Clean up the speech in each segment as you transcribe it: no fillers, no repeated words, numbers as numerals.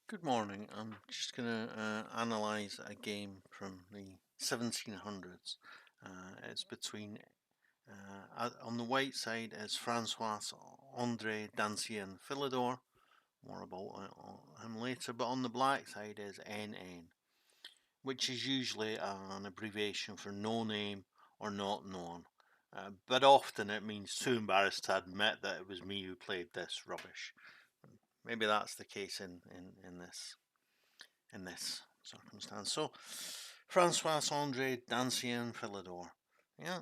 Good morning. I'm just going to analyse a game from the 1700s. It's between, on the white side is Francois-Andre Dancian Philidor, more about him later, but on the black side is NN, which is usually an abbreviation for no name or not known. But often it means too embarrassed to admit that it was me who played this rubbish. Maybe that's the case in this circumstance. So, Francois-Andre Dancian Philidor. Yeah,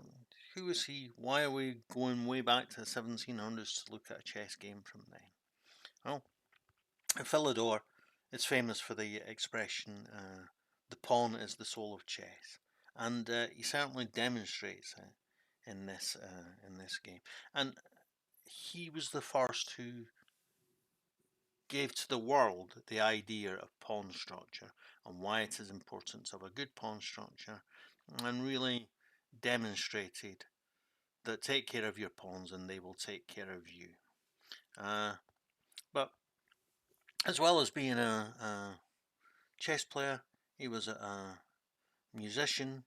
who is he? Why are we going way back to the 1700s to look at a chess game from then? Well, Philidor is famous for the expression, the pawn is the soul of chess. And he certainly demonstrates it in this game. And he was the first who gave to the world the idea of pawn structure and why it is important to have a good pawn structure, and really demonstrated that take care of your pawns and they will take care of you. But as well as being a chess player, he was a musician,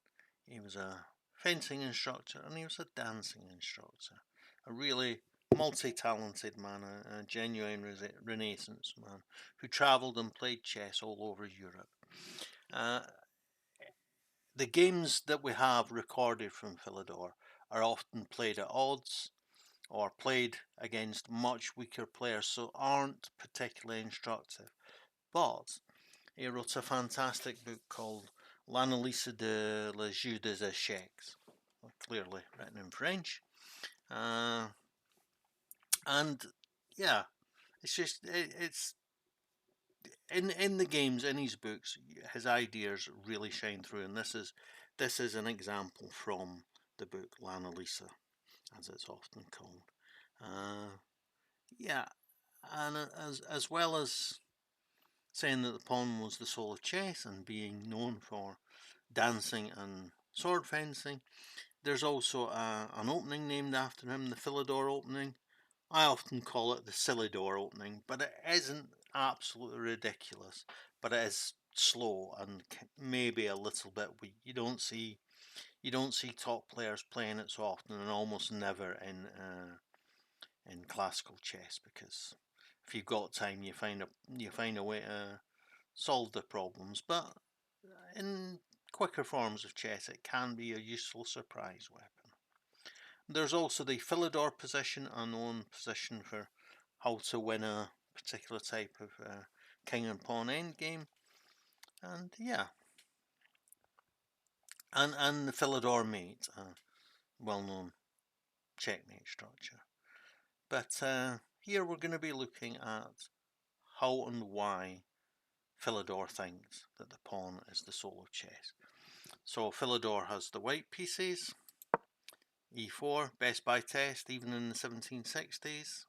he was a fencing instructor, and he was a dancing instructor. A really multi-talented man, a genuine Renaissance man who travelled and played chess all over Europe. Uh, the games that we have recorded from Philidor are often played at odds or played against much weaker players, so aren't particularly instructive. But he wrote a fantastic book called L'Analyse de le jeu des echecs, clearly written in French. And yeah, it's in the games, in his books, his ideas really shine through, and this is an example from the book L'Analyse, as it's often called. Yeah, and as well as saying that the pawn was the soul of chess and being known for dancing and sword fencing, there's also an opening named after him, the Philidor opening. I often call it the Philidor opening, but it isn't absolutely ridiculous. But it is slow and maybe a little bit weak. You don't see top players playing it so often, and almost never in classical chess, because if you've got time, you find a way to solve the problems. But in quicker forms of chess, it can be a useful surprise weapon. There's also the Philidor position, a known position for how to win a particular type of king and pawn endgame. And yeah, and the Philidor mate, a well-known checkmate structure. But here we're going to be looking at how and why Philidor thinks that the pawn is the soul of chess. So Philidor has the white pieces, e4, best by test, even in the 1760s.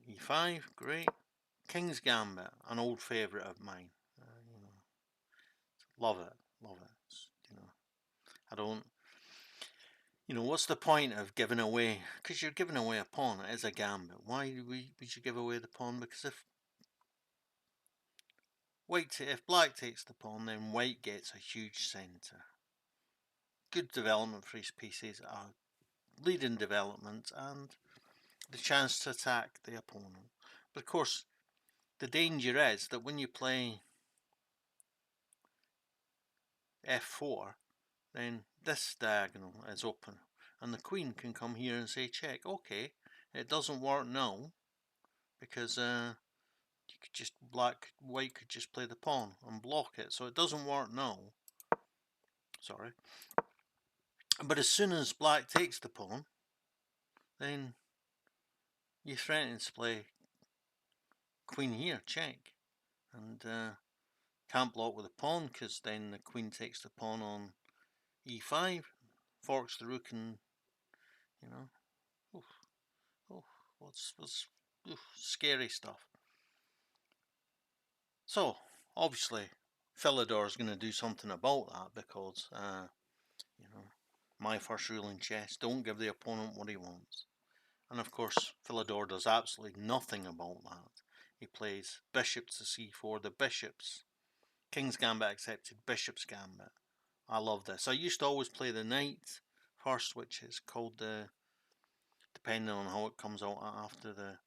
e5, great. King's Gambit, an old favourite of mine. Love it, love it. I don't. What's the point of giving away? Because you're giving away a pawn. It is a gambit. Why would you give away the pawn? Because if black takes the pawn, then white gets a huge centre. Good development for his pieces, a leading development, and the chance to attack the opponent. But of course, the danger is that when you play f4, then this diagonal is open, and the queen can come here and say check. Okay, it doesn't work now because you could just white could just play the pawn and block it, so it doesn't work now. Sorry, but as soon as black takes the pawn, then you threaten to play queen here, check, and can't block with the pawn because then the queen takes the pawn on e5, forks the rook, and oof, oof, what's scary stuff. So obviously Philidor is going to do something about that because my first rule in chess: don't give the opponent what he wants. And of course, Philidor does absolutely nothing about that. he plays bishop to c4, the bishops. King's Gambit accepted, bishop's gambit. I love this. I used to always play the knight first, which is called the, depending on how it comes out after the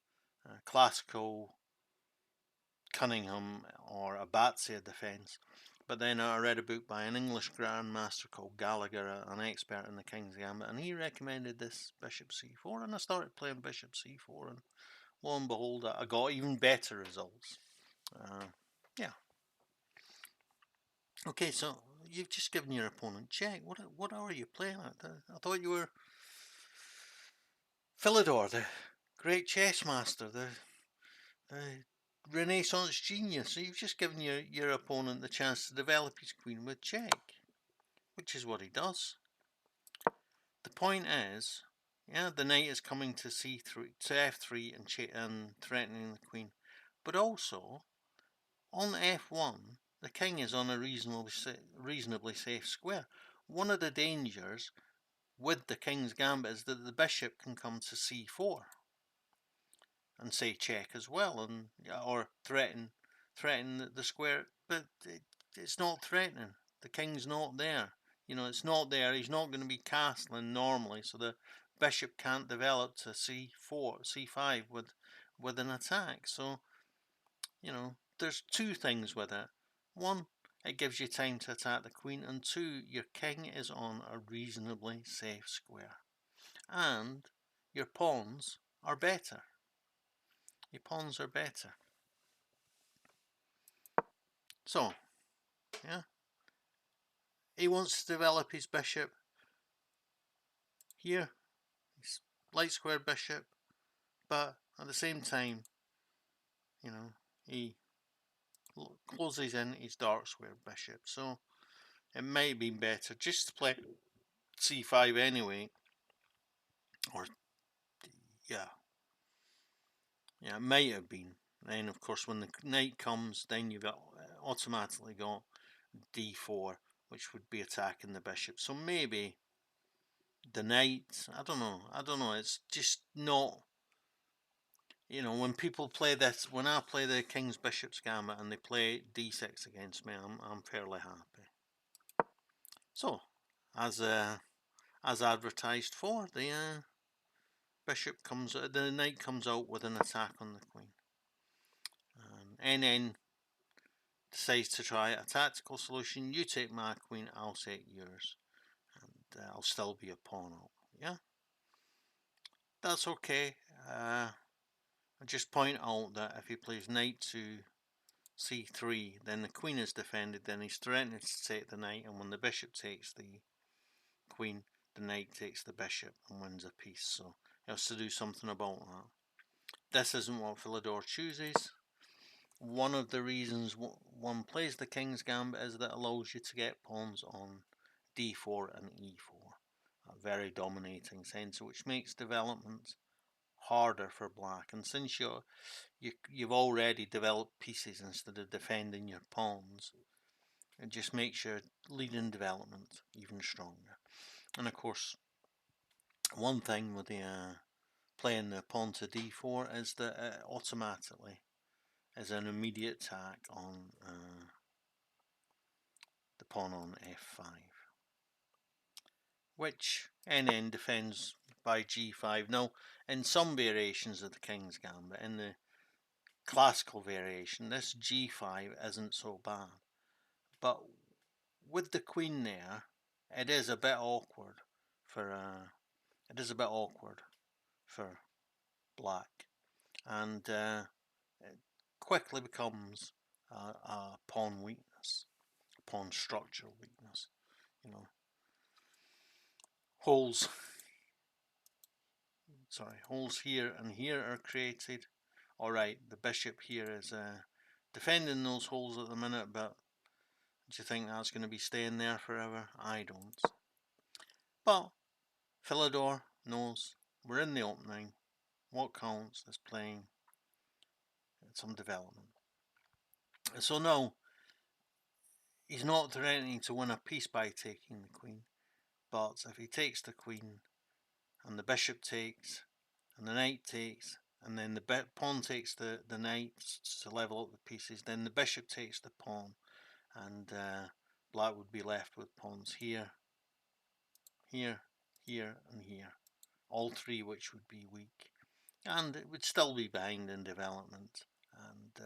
classical Cunningham or Abatzia defence. But then I read a book by an English grandmaster called Gallagher, an expert in the King's Gambit, and he recommended this bishop c4, and I started playing bishop c4, and lo and behold, I got even better results. Yeah. Okay, so you've just given your opponent check. What are you playing at? I thought you were Philidor, the great chess master, the Renaissance genius. So you've just given your opponent the chance to develop his queen with check, which is what he does. The point is, yeah, the knight is coming to c3, to f3 and threatening the queen, but also on f1, the king is on a reasonably safe square. One of the dangers with the King's Gambit is that the bishop can come to c4 and say check as well, and or threaten the square, but it's not threatening. The king's not there. You know, it's not there. He's not going to be castling normally, so the bishop can't develop to c4, c5 with an attack. So, you know, there's two things with it. One, it gives you time to attack the queen, and two, your king is on a reasonably safe square, and your pawns are better. Your pawns are better. So, yeah, he wants to develop his bishop here, his light square bishop, but at the same time, you know, he closes in his dark square bishop. So it might have been better just to play c5 anyway, or yeah, it might have been. Then of course when the knight comes, then you've automatically got d4, which would be attacking the bishop. So maybe the knight, I don't know, it's just not, you know, when people play this, when I play the King's Bishop's Gambit and they play d6 against me, I'm fairly happy. So, as advertised for, the the knight comes out with an attack on the queen. NN decides to try a tactical solution. You take my queen, I'll take yours, and I'll still be a pawn out. Yeah, that's okay. I just point out that if he plays knight to c3, then the queen is defended, then he's threatening to take the knight, and when the bishop takes the queen, the knight takes the bishop and wins a piece. So he has to do something about that. This isn't what Philidor chooses. One of the reasons one plays the King's Gambit is that it allows you to get pawns on d4 and e4, a very dominating center, which makes development harder for black. And since you've already developed pieces instead of defending your pawns, it just makes your leading development even stronger. And of course, one thing with the playing the pawn to d4 is that it automatically is an immediate attack on the pawn on f5, which NN defends by g5. Now, in some variations of the King's Gambit, in the classical variation, this g5 isn't so bad, but with the queen there, it is a bit awkward for black, and it quickly becomes a pawn weakness, pawn structural weakness. You know, holes here and here are created. Alright, the bishop here is defending those holes at the minute, but do you think that's going to be staying there forever? I don't. But Philidor knows we're in the opening. What counts is playing some development. So now, he's not threatening to win a piece by taking the queen, but if he takes the queen and the bishop takes and the knight takes and then the pawn takes the knight to level up the pieces. Then the bishop takes the pawn, and black would be left with pawns here, here, here, and here. All three which would be weak. And it would still be behind in development. And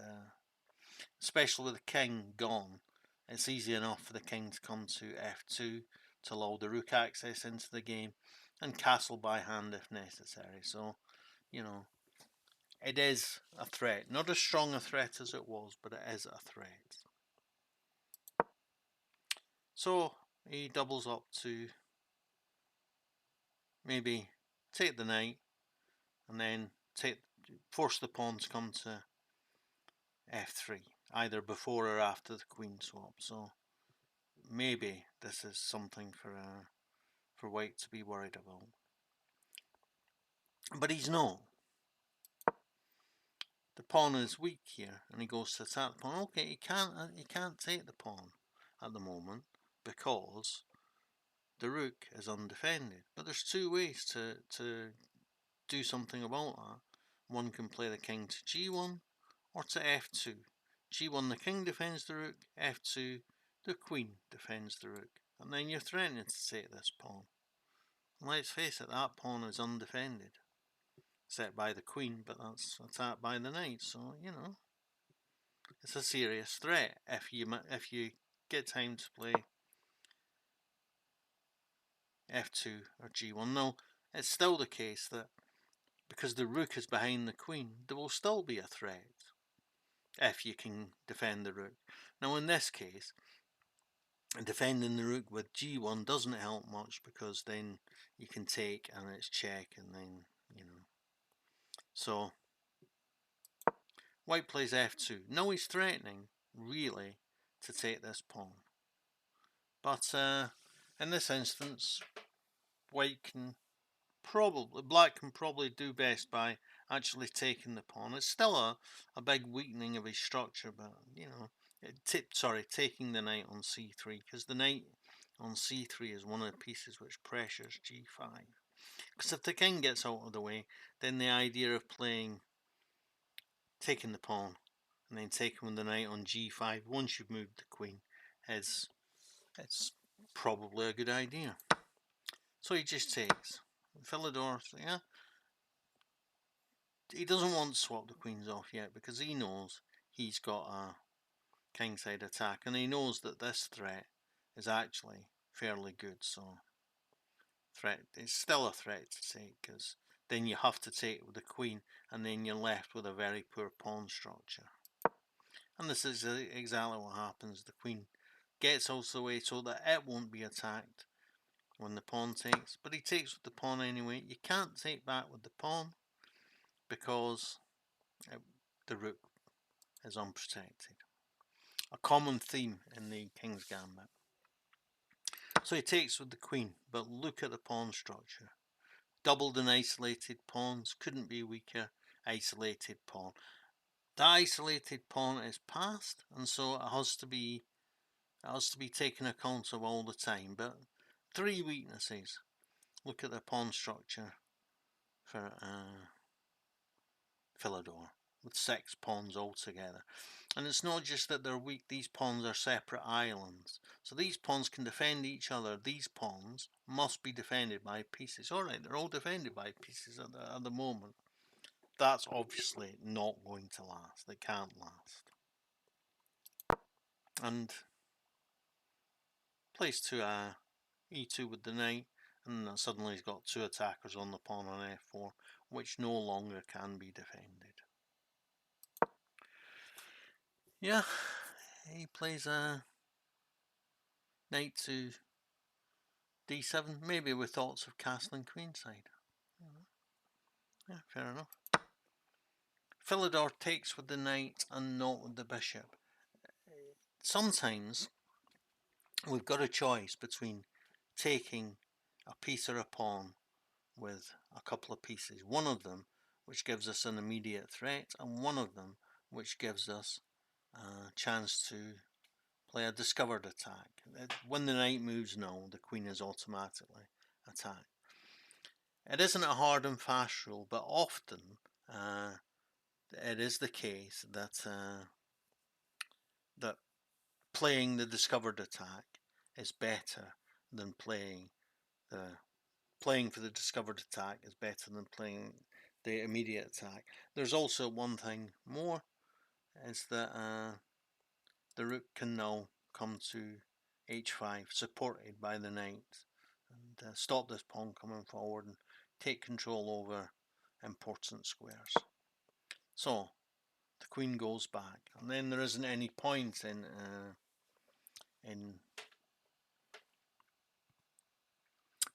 especially with the king gone, it's easy enough for the king to come to f2 to allow the rook access into the game, and castle by hand if necessary. So, you know, it is a threat. Not as strong a threat as it was, but it is a threat. So he doubles up to maybe take the knight, and then force the pawn to come to f3, either before or after the queen swap. So maybe this is something for white to be worried about. But he's not. The pawn is weak here, and he goes to attack the pawn. Okay, he can't take the pawn at the moment because the rook is undefended. But there's two ways to do something about that. One can play the king to g1 or to f2. g1 the king defends the rook, f2 the queen defends the rook, and then you're threatening to take this pawn. And let's face it, that pawn is undefended, except by the queen, but that's attacked by the knight. So you know, it's a serious threat if you get time to play f2 or g1. No, it's still the case that because the rook is behind the queen, there will still be a threat if you can defend the rook. Now in this case, defending the rook with g1 doesn't help much because then you can take and it's check, and then, you know. So white plays f2. Now he's threatening, really, to take this pawn. But in this instance, black can probably do best by actually taking the pawn. It's still a big weakening of his structure, but you know, taking the knight on c3, because the knight on c3 is one of the pieces which pressures g5. Because if the king gets out of the way, then the idea of taking the pawn and then taking the knight on g5 once you've moved the queen it's probably a good idea. So he just takes. Philidor, yeah, he doesn't want to swap the queens off yet because he knows he's got a kingside attack, and he knows that this threat is actually fairly good. So it's still a threat to take, because then you have to take with the queen, and then you're left with a very poor pawn structure. And this is exactly what happens. The queen gets out of the way so that it won't be attacked when the pawn takes, but he takes with the pawn anyway. You can't take back with the pawn because the rook is unprotected. A common theme in the King's Gambit. So he takes with the queen, but look at the pawn structure. Doubled and isolated pawns, couldn't be weaker. Isolated pawn. The isolated pawn is passed, and so it has to be taken account of all the time. But three weaknesses. Look at the pawn structure for Philidor, with 6 pawns altogether. And it's not just that they're weak, these pawns are separate islands. So these pawns can defend each other. These pawns must be defended by pieces. Alright, they're all defended by pieces at the moment. That's obviously not going to last. They can't last. And plays to e2 with the knight, and suddenly he's got 2 attackers on the pawn on f4, which no longer can be defended. Yeah, he plays a knight to d7, maybe with thoughts of castling queenside. Yeah, fair enough. Philidor takes with the knight and not with the bishop. Sometimes we've got a choice between taking a piece or a pawn with a couple of pieces. One of them which gives us an immediate threat, and one of them which gives us a chance to play a discovered attack. When the knight moves now, the queen is automatically attacked. It isn't a hard and fast rule, but often it is the case that that playing the discovered attack is better than playing for the discovered attack is better than playing the immediate attack. There's also one thing more, is that the rook can now come to h5, supported by the knight, and stop this pawn coming forward and take control over important squares. So the queen goes back, and then there isn't any point in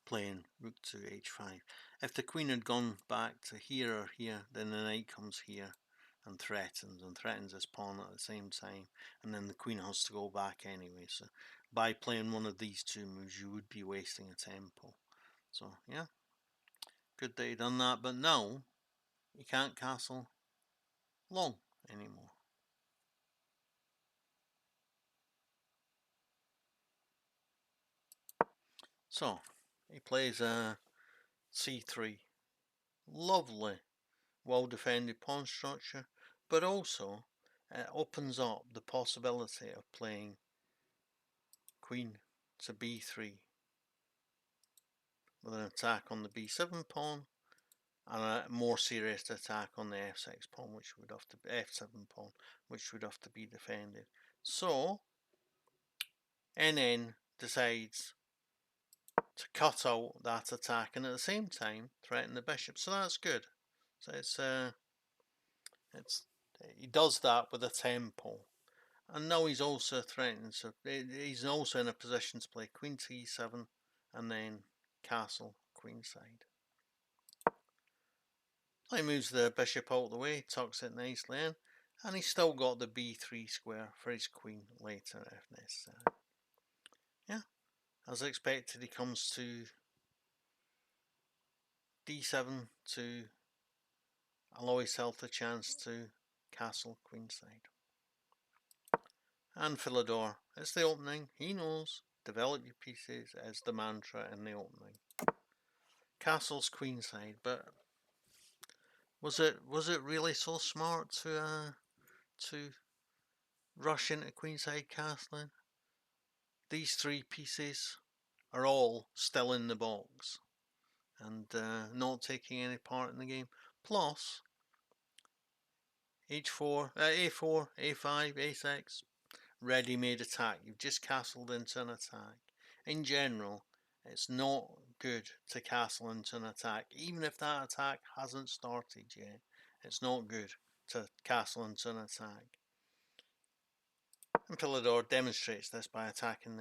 playing rook to h5. If the queen had gone back to here or here, then the knight comes here and threatens this pawn at the same time, and then the queen has to go back anyway. So by playing one of these two moves, you would be wasting a tempo. So yeah, good that he done that, but now he can't castle long anymore. So he plays c3. Lovely, well defended pawn structure, but also it opens up the possibility of playing queen to b3 with an attack on the b7 pawn and a more serious attack on the f6 pawn, which would have to be f7 pawn, which would have to be defended. So NN decides to cut out that attack and at the same time threaten the bishop. So that's good. So he does that with a tempo. And now he's also threatening, so he's also in a position to play queen to e7 and then castle queenside. So he moves the bishop out of the way, tucks it nicely in, and he's still got the b3 square for his queen later if necessary. Yeah, as expected, he comes to d7 to allow himself the chance to castle queenside. And Philidor, it's the opening, he knows, develop your pieces as the mantra in the opening. Castles queenside, but was it really so smart to rush into queenside castling? These three pieces are all still in the box and not taking any part in the game. Plus h4, a4, a5, a6, ready-made attack. You've just castled into an attack. In general, it's not good to castle into an attack, even if that attack hasn't started yet. It's not good to castle into an attack. And Philidor demonstrates this by attacking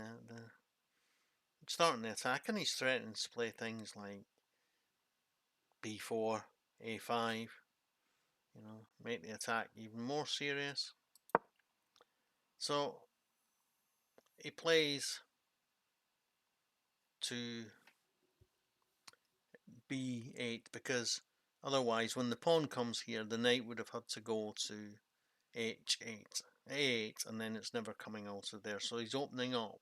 starting the attack, and he's threatening to play things like b4, a5, make the attack even more serious. So he plays to b8 because otherwise when the pawn comes here the knight would have had to go to h8, a8, and then it's never coming out of there. So he's opening up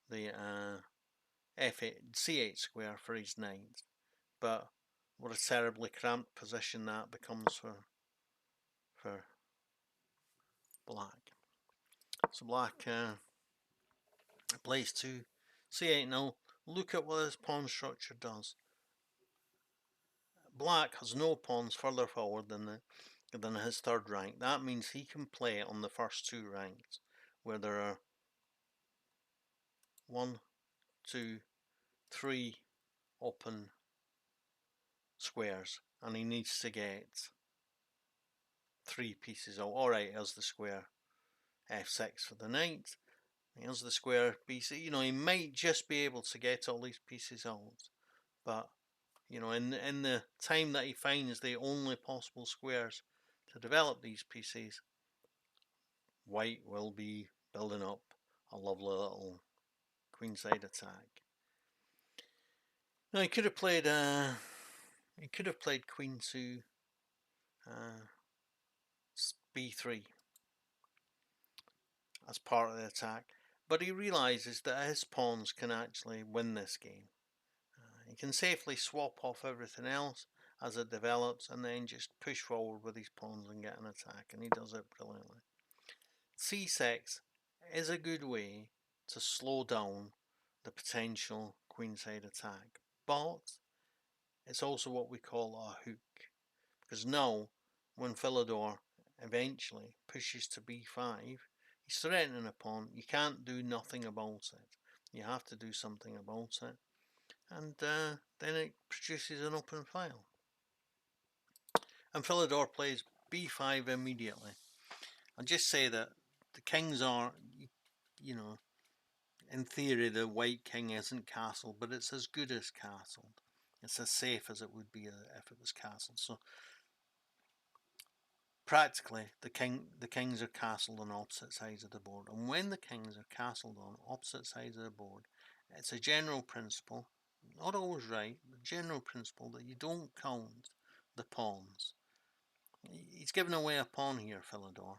the f8, c8 square for his knight, but what a terribly cramped position that becomes for black. So black plays to c8 now. Look at what this pawn structure does. Black has no pawns further forward than his third rank. That means he can play on the first two ranks, where there are 1, 2, 3 open squares, and he needs to get 3 pieces out. Alright, here's the square f6 for the knight. Here's the square bc. He might just be able to get all these pieces out, but in the time that he finds the only possible squares to develop these pieces, white will be building up a lovely little queenside attack. Now he could have played queen to b3 as part of the attack, but he realizes that his pawns can actually win this game. He can safely swap off everything else as it develops, and then just push forward with his pawns and get an attack, and he does it brilliantly. C6 is a good way to slow down the potential queenside attack, but it's also what we call a hook, because now when Philidor eventually pushes to b5, he's threatening a pawn. You can't do nothing about it. You have to do something about it, and then it produces an open file. And Philidor plays b5 immediately. I'll just say that the kings are, you know, in theory the white king isn't castled, but it's as good as castled. It's as safe as it would be if it was castled. So practically, the kings are castled on opposite sides of the board, and when the kings are castled on opposite sides of the board, it's a general principle, not always right, but general principle that you don't count the pawns. He's given away a pawn here, Philidor,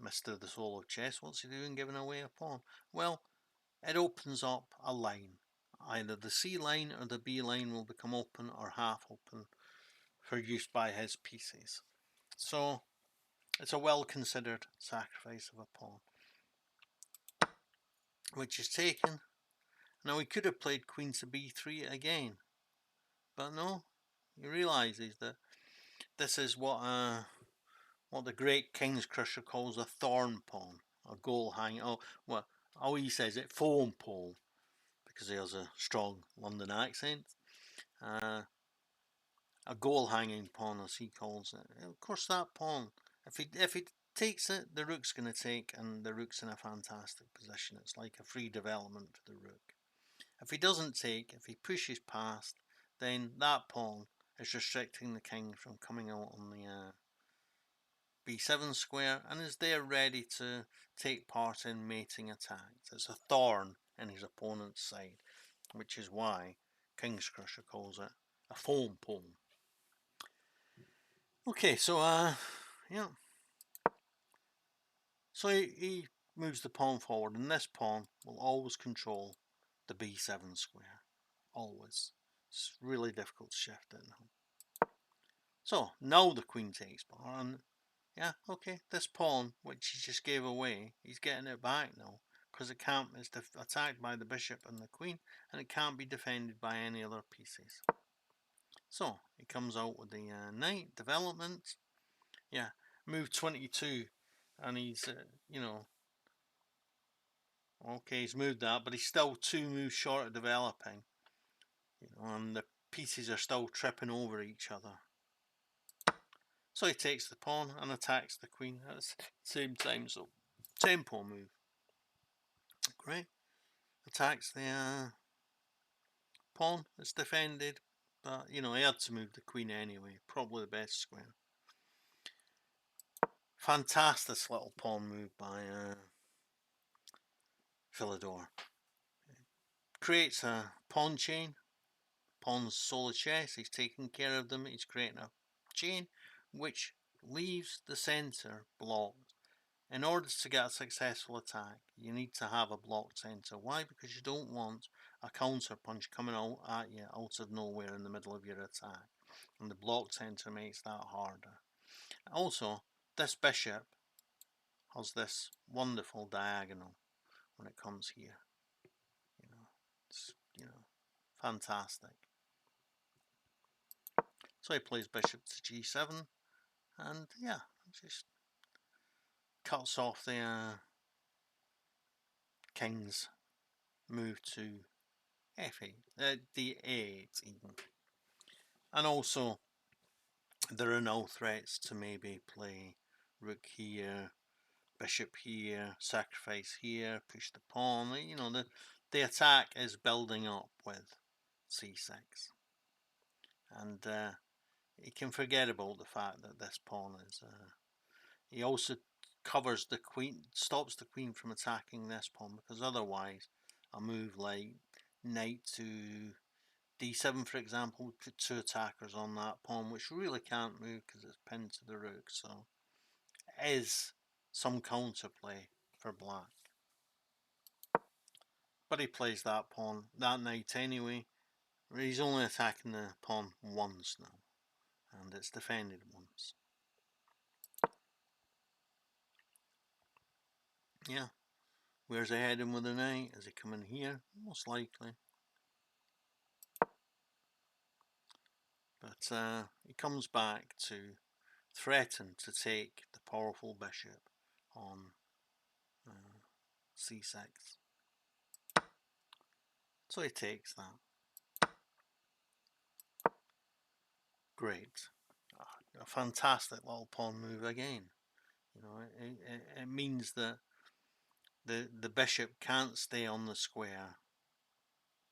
Mr. the Soul of Chess. What's he doing giving away a pawn? Well, it opens up a line. Either the C line or the B line will become open or half open for use by his pieces. So it's a well-considered sacrifice of a pawn, which is taken. Now he could have played queen to b3 again, but no, he realises that this is what the great King's Crusher calls a thorn pawn, a goal hanging. Oh, he says it foam pole because he has a strong London accent. A goal hanging pawn, as he calls it. Of course, that pawn, if he takes it, the rook's going to take, and the rook's in a fantastic position. It's like a free development for the rook. If he doesn't take, if he pushes past, then that pawn is restricting the king from coming out on the b7 square and is there ready to take part in mating attacks. It's a thorn in his opponent's side, which is why King's Crusher calls it a foam pawn. Okay, so yeah. So he moves the pawn forward, and this pawn will always control the b7 square. Always. It's really difficult to shift it now. So now the queen takes bar, and yeah, okay, this pawn, which he just gave away, he's getting it back now, because it can't, it's attacked by the bishop and the queen, and it can't be defended by any other pieces. So he comes out with the knight development. Yeah, move 22, and he's, okay, he's moved that, but he's still 2 moves short of developing, and the pieces are still tripping over each other. So he takes the pawn and attacks the queen at the same time, so tempo move. Great. Attacks the pawn, it's defended, but he had to move the queen anyway, probably the best square. Fantastic little pawn move by Philidor. Creates a pawn chain, pawns solo chess, he's taking care of them, he's creating a chain which leaves the centre blocked. In order to get a successful attack, you need to have a blocked centre. Why? Because you don't want a counter punch coming out at you out of nowhere in the middle of your attack. And the blocked centre makes that harder. Also, this bishop has this wonderful diagonal when it comes here. It's fantastic. So he plays bishop to g7, and yeah, just cuts off the king's move to f8, d8 even. And also, there are no threats to maybe play rook here, bishop here, sacrifice here, push the pawn. The attack is building up with c6. And he can forget about the fact that this pawn is... he also covers the queen, stops the queen from attacking this pawn, because otherwise a move like knight to d7, for example, would put 2 attackers on that pawn, which really can't move because it's pinned to the rook. So is some counterplay for black. But he plays that pawn, that knight anyway. He's only attacking the pawn once now. and it's defended once. Yeah, where's he heading with the knight? Is he coming here? Most likely. But he comes back to threaten to take the powerful bishop on c6. So he takes that. Great. A fantastic little pawn move again. You know, it means that the bishop can't stay on the square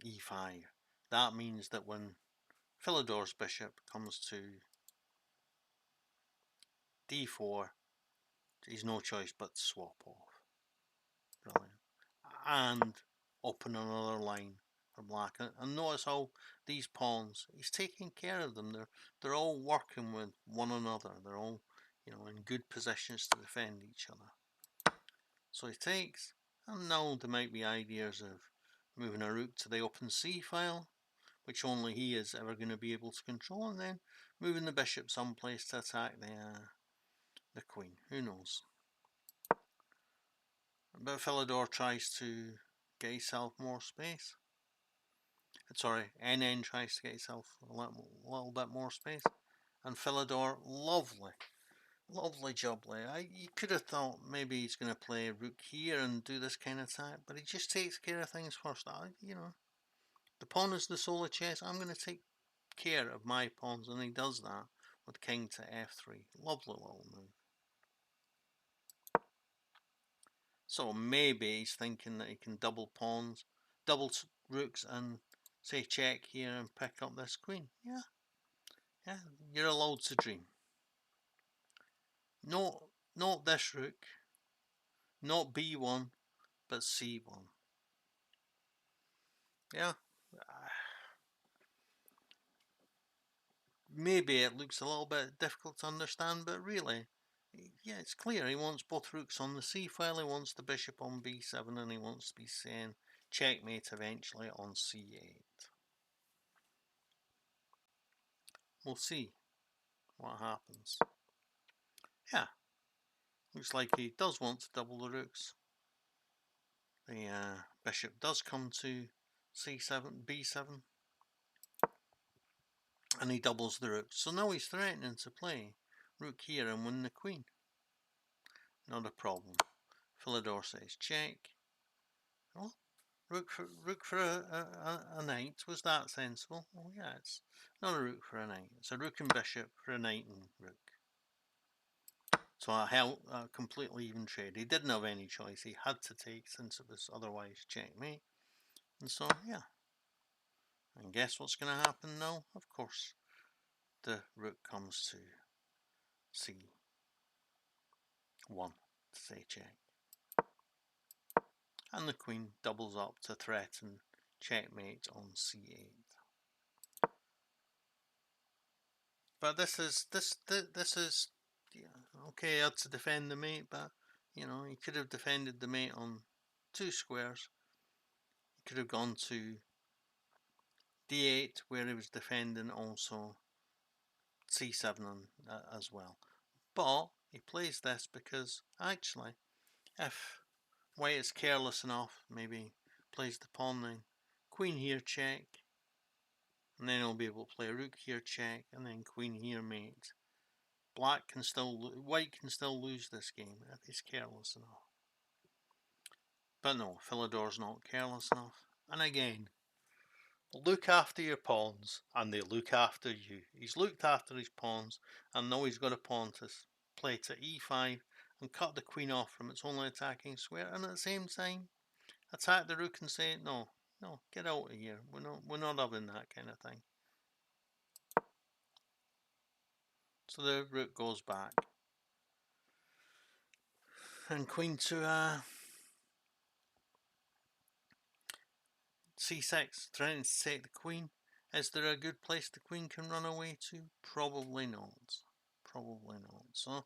e5. That means that when Philidor's bishop comes to d4, he's no choice but to swap off. Brilliant. And open another line for black. And notice how these pawns, he's taking care of them. They're all working with one another. They're all, you know, in good positions to defend each other. So he takes, and now there might be ideas of moving a rook to the open c file, which only he is ever going to be able to control, and then moving the bishop someplace to attack the queen. Who knows? But Philidor tries to get himself more space. Sorry, NN tries to get himself a little bit more space. And Philidor, lovely jubbly. You could have thought maybe he's going to play rook here and do this kind of attack, but he just takes care of things first. You know, the pawn is the soul of chess. I'm going to take care of my pawns, and he does that with king to f3. Lovely little move. So maybe he's thinking that he can double pawns, double rooks, and say check here and pick up this queen. Yeah, you're allowed to dream. Not this rook, not b1, but c1. Yeah, maybe it looks a little bit difficult to understand, but really, yeah, it's clear. He wants both rooks on the c file, he wants the bishop on b7, and he wants to be saying checkmate eventually on c8. We'll see what happens. Yeah, looks like he does want to double the rooks. The bishop does come to c7, b7, and he doubles the rooks. So now he's threatening to play rook here and win the queen. Not a problem. Philidor says check. Well, rook for a knight. Was that sensible? Oh yeah, it's not a rook for a knight. It's a rook and bishop for a knight and rook. So a completely even trade. He didn't have any choice. He had to take since it was otherwise checkmate. And so yeah. And guess what's going to happen now? Of course, the rook comes to c1 to say check. And the queen doubles up to threaten checkmate on c8. But this is yeah, okay. He had to defend the mate, but you know he could have defended the mate on two squares. He could have gone to d8 where he was defending also c7 as well. But he plays this because actually, if white is careless enough, maybe plays the pawn then queen here check, and then he'll be able to play rook here check, and then queen here mate. White can still lose this game if he's careless enough. But no, Philidor's not careless enough. And again, look after your pawns, and they look after you. He's looked after his pawns, and now he's got a pawn to play to e5 and cut the queen off from its only attacking square, and at the same time attack the rook and say no, get out of here. We're not having that kind of thing. So the rook goes back, and queen to c6, threatening to take the queen. Is there a good place the queen can run away to? Probably not. Probably not. So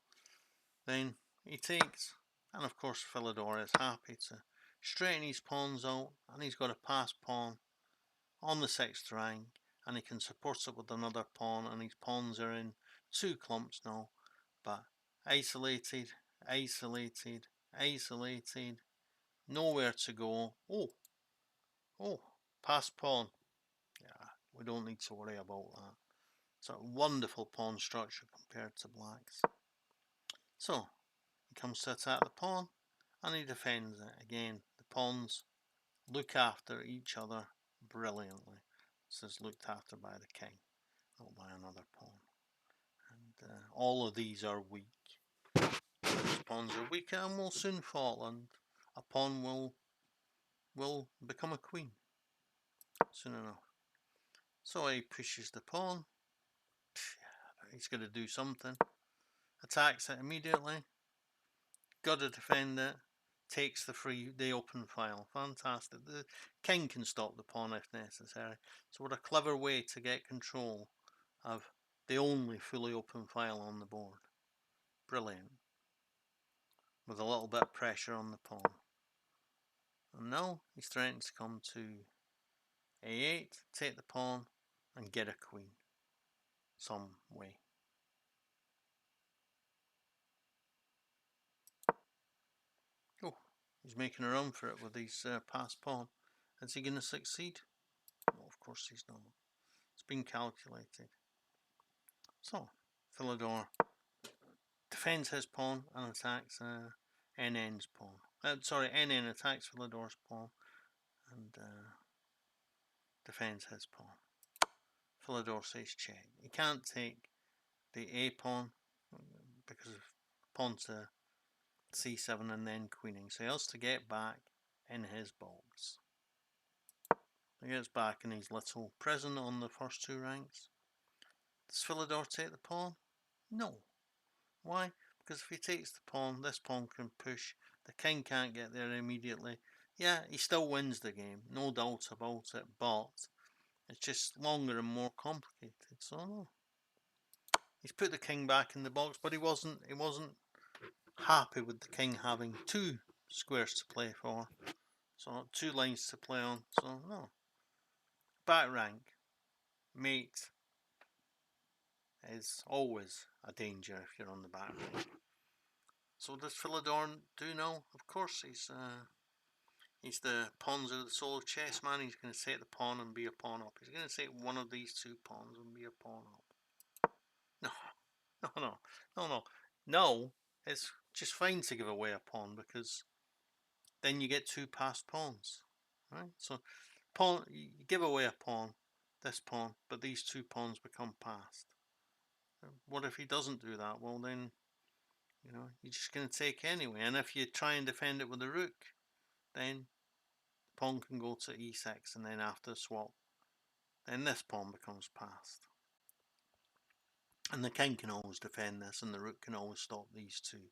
then he takes, and of course Philidor is happy to straighten his pawns out, and he's got a passed pawn on the 6th rank, and he can support it with another pawn, and his pawns are in two clumps now, but isolated, isolated, isolated, nowhere to go. Oh, pass pawn. Yeah, we don't need to worry about that. It's a wonderful pawn structure compared to black's. So, he comes to attack the pawn, and he defends it. Again, the pawns look after each other brilliantly. This is looked after by the king, not by another pawn. And all of these are weak. These pawns are weak and will soon fall, and a pawn will become a queen soon enough. So he pushes the pawn. He's got to do something. Attacks it immediately. Got to defend it. Takes the open file. Fantastic. The king can stop the pawn if necessary. So what a clever way to get control of the only fully open file on the board. Brilliant. With a little bit of pressure on the pawn. And now he's threatening to come to a8, take the pawn, and get a queen some way. Oh, he's making a run for it with his passed pawn. Is he going to succeed? No, of course he's not. It's been calculated. So, Philidor defends his pawn and attacks NN's pawn. NN attacks Philidor's pawn and defends his pawn. Philidor says check. He can't take the A pawn because of pawn to c7 and then queening, so he has to get back in his box. He gets back in his little prison on the first two ranks. Does Philidor take the pawn? No. Why? Because if he takes the pawn, this pawn can push. The king can't get there immediately. Yeah, he still wins the game, no doubt about it, but it's just longer and more complicated. So no. He's put the king back in the box, but he wasn't happy with the king having two squares to play for. So two lines to play on. So no. Back rank, mate, is always a danger if you're on the back rank. So does Philidor do now? Of course he's the pawns of the soul of chess, man. He's going to take the pawn and be a pawn up. He's going to take one of these two pawns and be a pawn up. No. It's just fine to give away a pawn because then you get two passed pawns, right? So pawn, you give away a pawn, this pawn, but these two pawns become passed. What if he doesn't do that? Well then, you're just going to take anyway. And if you try and defend it with a rook, then the pawn can go to e6, and then after swap, then this pawn becomes passed. And the king can always defend this, and the rook can always stop these two.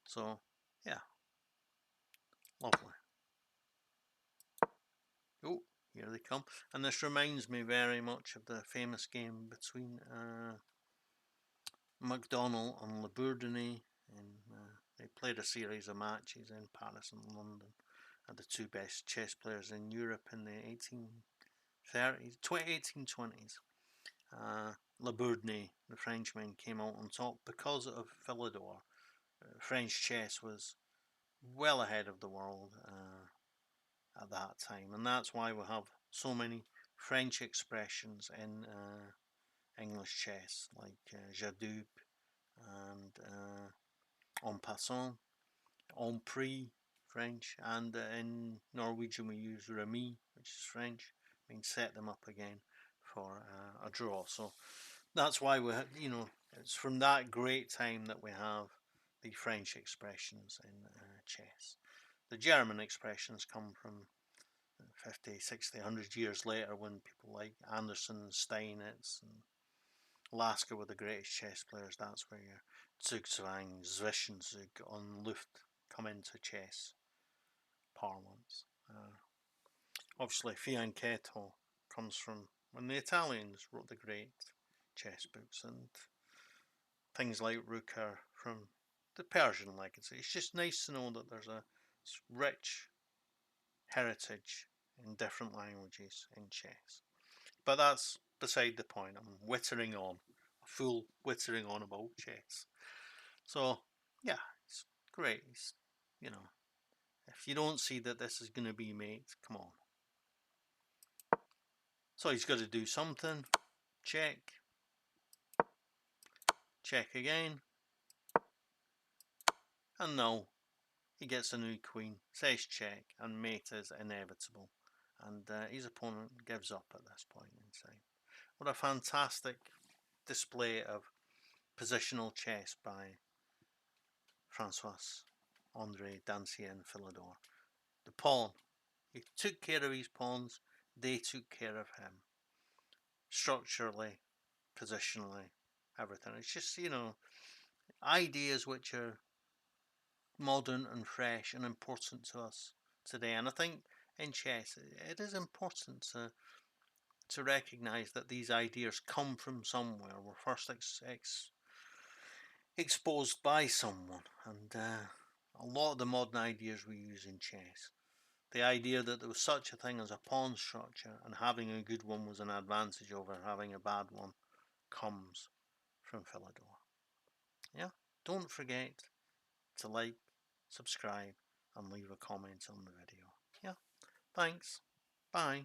So, yeah. Lovely. Oh, here they come. And this reminds me very much of the famous game between MacDonald and Labourdonnais. They played a series of matches in Paris and London. The two best chess players in Europe in the 1820s. Labourdonnais, the Frenchman, came out on top because of Philidor. French chess was well ahead of the world at that time, and that's why we have so many French expressions in English chess, like Jadoub and en passant, en prie, French, and in Norwegian we use remis, which is French, means set them up again for a draw. So that's why it's from that great time that we have the French expressions in chess. The German expressions come from 50, 60, 100 years later when people like Anderson, Steinitz and Lasker were the greatest chess players. That's where your Zugzwang, Zwischenzug and Luft come into chess parlance. Obviously, Fianchetto comes from when the Italians wrote the great chess books, and things like Rook are from the Persian legacy. It's just nice to know that there's a rich heritage in different languages in chess. But that's beside the point. I'm whittering on. a full wittering on about chess. So yeah, it's great. It's, you know, if you don't see that this is going to be mate, come on. So he's got to do something. Check. Check again. And now he gets a new queen. Says check, and mate is inevitable. And his opponent gives up at this point in time. What a fantastic display of positional chess by Francois-Andre Dancian Philidor. The pawn. He took care of his pawns. They took care of him. Structurally, positionally, everything. It's just, you know, ideas which are modern and fresh and important to us today. And I think in chess, it is important to recognise that these ideas come from somewhere, were first exposed by someone. And a lot of the modern ideas we use in chess, the idea that there was such a thing as a pawn structure and having a good one was an advantage over having a bad one, comes from Philidor. Yeah, don't forget to like, subscribe, and leave a comment on the video. Yeah, thanks. Bye.